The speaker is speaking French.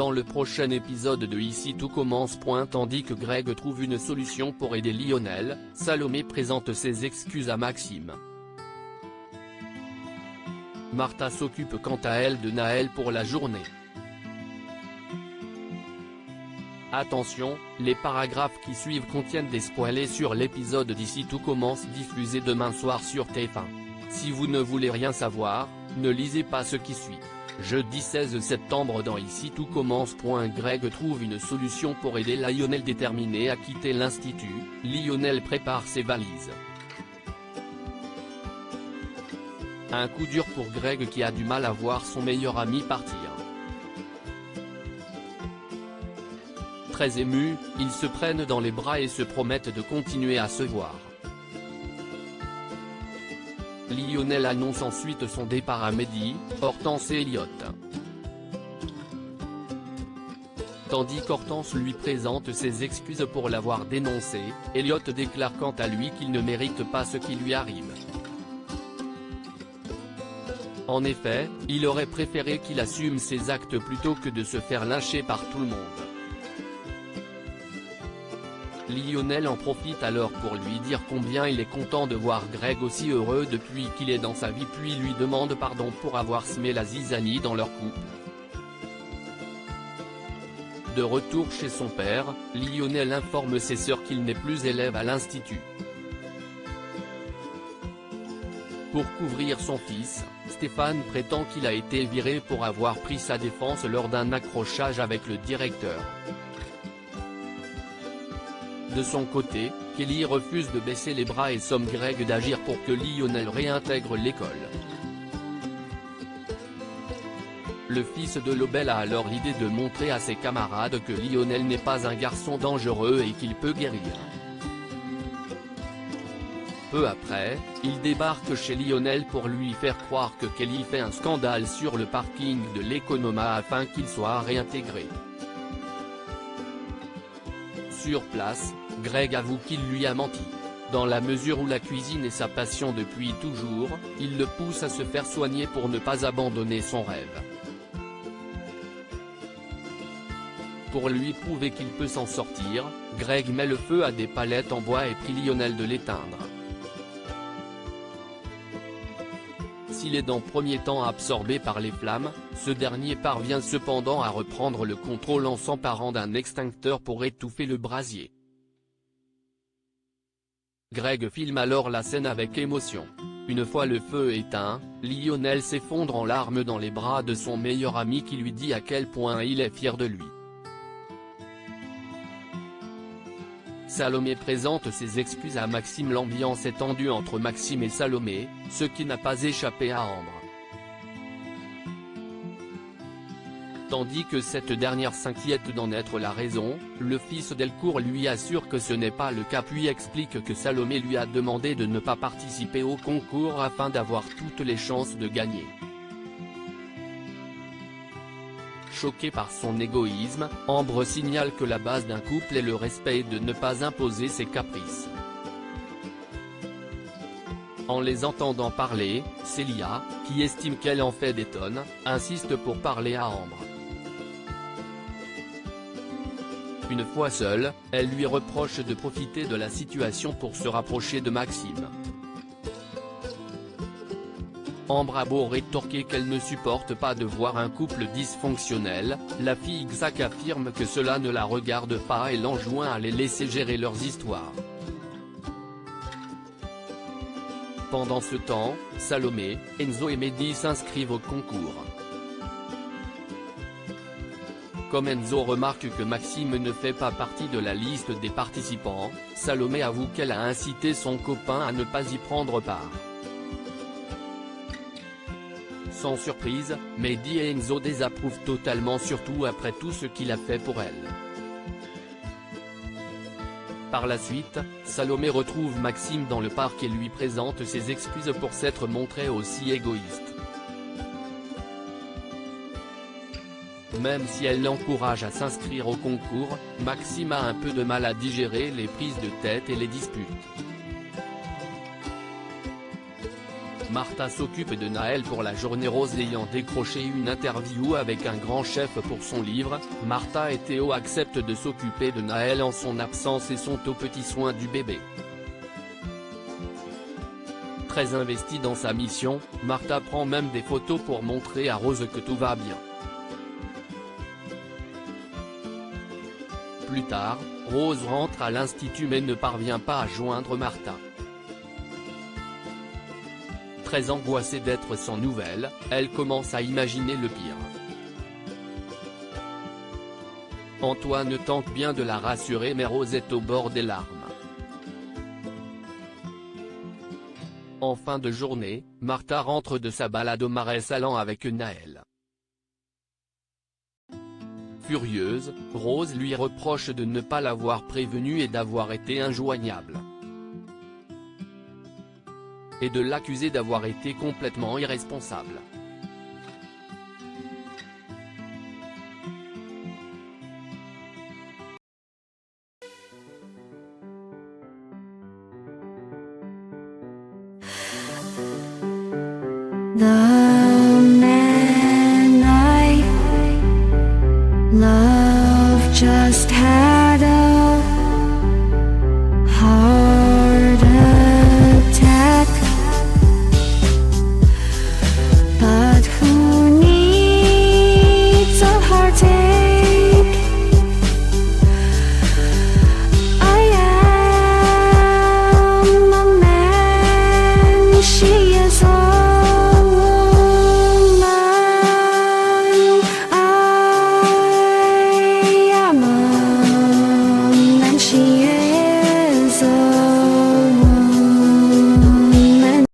Dans le prochain épisode de Ici tout commence. Tandis que Greg trouve une solution pour aider Lionel, Salomé présente ses excuses à Maxime. Martha s'occupe quant à elle de Naël pour la journée. Attention, les paragraphes qui suivent contiennent des spoilers sur l'épisode d'Ici tout commence diffusé demain soir sur TF1. Si vous ne voulez rien savoir, ne lisez pas ce qui suit. Jeudi 16 septembre dans Ici tout commence. Greg trouve une solution pour aider Lionel déterminé à quitter l'institut. Lionel prépare ses valises. Un coup dur pour Greg qui a du mal à voir son meilleur ami partir. Très émus, ils se prennent dans les bras et se promettent de continuer à se voir. Lionel annonce ensuite son départ à Mehdi, Hortense et Elliot. Tandis qu'Hortense lui présente ses excuses pour l'avoir dénoncé, Elliot déclare quant à lui qu'il ne mérite pas ce qui lui arrive. En effet, il aurait préféré qu'il assume ses actes plutôt que de se faire lyncher par tout le monde. Lionel en profite alors pour lui dire combien il est content de voir Greg aussi heureux depuis qu'il est dans sa vie, puis lui demande pardon pour avoir semé la zizanie dans leur couple. De retour chez son père, Lionel informe ses sœurs qu'il n'est plus élève à l'institut. Pour couvrir son fils, Stéphane prétend qu'il a été viré pour avoir pris sa défense lors d'un accrochage avec le directeur. De son côté, Kelly refuse de baisser les bras et somme Greg d'agir pour que Lionel réintègre l'école. Le fils de Lobel a alors l'idée de montrer à ses camarades que Lionel n'est pas un garçon dangereux et qu'il peut guérir. Peu après, il débarque chez Lionel pour lui faire croire que Kelly fait un scandale sur le parking de l'Economa afin qu'il soit réintégré. Sur place, Greg avoue qu'il lui a menti. Dans la mesure où la cuisine est sa passion depuis toujours, il le pousse à se faire soigner pour ne pas abandonner son rêve. Pour lui prouver qu'il peut s'en sortir, Greg met le feu à des palettes en bois et prie Lionel de l'éteindre. S'il est dans premier temps absorbé par les flammes, ce dernier parvient cependant à reprendre le contrôle en s'emparant d'un extincteur pour étouffer le brasier. Greg filme alors la scène avec émotion. Une fois le feu éteint, Lionel s'effondre en larmes dans les bras de son meilleur ami qui lui dit à quel point il est fier de lui. Salomé présente ses excuses à Maxime. L'ambiance est tendue entre Maxime et Salomé, ce qui n'a pas échappé à Ambre. Tandis que cette dernière s'inquiète d'en être la raison, le fils Delcourt lui assure que ce n'est pas le cas puis explique que Salomé lui a demandé de ne pas participer au concours afin d'avoir toutes les chances de gagner. Choquée par son égoïsme, Ambre signale que la base d'un couple est le respect et de ne pas imposer ses caprices. En les entendant parler, Célia, qui estime qu'elle en fait des tonnes, insiste pour parler à Ambre. Une fois seule, elle lui reproche de profiter de la situation pour se rapprocher de Maxime. Ambre a beau rétorquer qu'elle ne supporte pas de voir un couple dysfonctionnel, la fille Xac affirme que cela ne la regarde pas et l'enjoint à les laisser gérer leurs histoires. Pendant ce temps, Salomé, Enzo et Mehdi s'inscrivent au concours. Comme Enzo remarque que Maxime ne fait pas partie de la liste des participants, Salomé avoue qu'elle a incité son copain à ne pas y prendre part. Sans surprise, Mehdi et Enzo désapprouvent totalement, surtout après tout ce qu'il a fait pour elle. Par la suite, Salomé retrouve Maxime dans le parc et lui présente ses excuses pour s'être montré aussi égoïste. Même si elle l'encourage à s'inscrire au concours, Maxime a un peu de mal à digérer les prises de tête et les disputes. Martha s'occupe de Naël pour la journée rose. Ayant décroché une interview avec un grand chef pour son livre, Martha et Théo acceptent de s'occuper de Naël en son absence et sont aux petits soins du bébé. Très investie dans sa mission, Martha prend même des photos pour montrer à Rose que tout va bien. Plus tard, Rose rentre à l'institut mais ne parvient pas à joindre Martha. Très angoissée d'être sans nouvelles, elle commence à imaginer le pire. Antoine tente bien de la rassurer mais Rose est au bord des larmes. En fin de journée, Martha rentre de sa balade au Marais Salants avec Naël. Furieuse, Rose lui reproche de ne pas l'avoir prévenue et d'avoir été injoignable. Et de l'accuser d'avoir été complètement irresponsable. 나